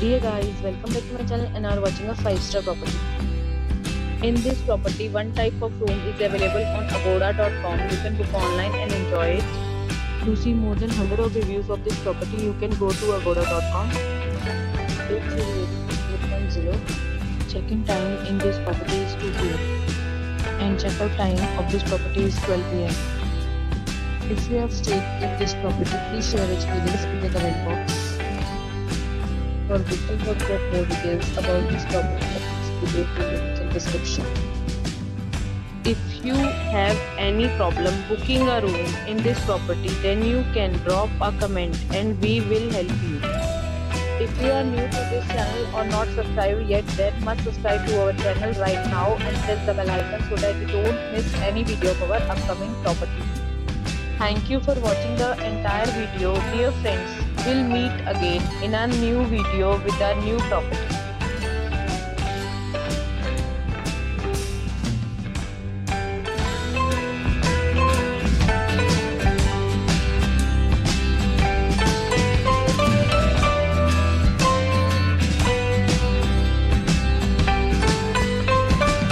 Dear guys, welcome back to my channel and are watching a 5-star property. In this property, one type of room is available on agoda.com. You can book online and enjoy it. To see more than 100 of reviews of this property, you can go to agoda.com. Its rating is 8.0. Check-in time in this property is 2 p.m. and check-out time of this property is 12 p.m. If you have stayed in this property, please share your experience in the comment box. For booking or get more details about this property, please visit the link in description. If you have any problem booking a room in this property, then you can drop a comment and we will help you. If you are new to this channel or not subscribed yet, then must subscribe to our channel right now and press the bell icon so that you don't miss any video of our upcoming property. Thank you for watching the entire video. Dear friends, we'll meet again in a new video with a new property.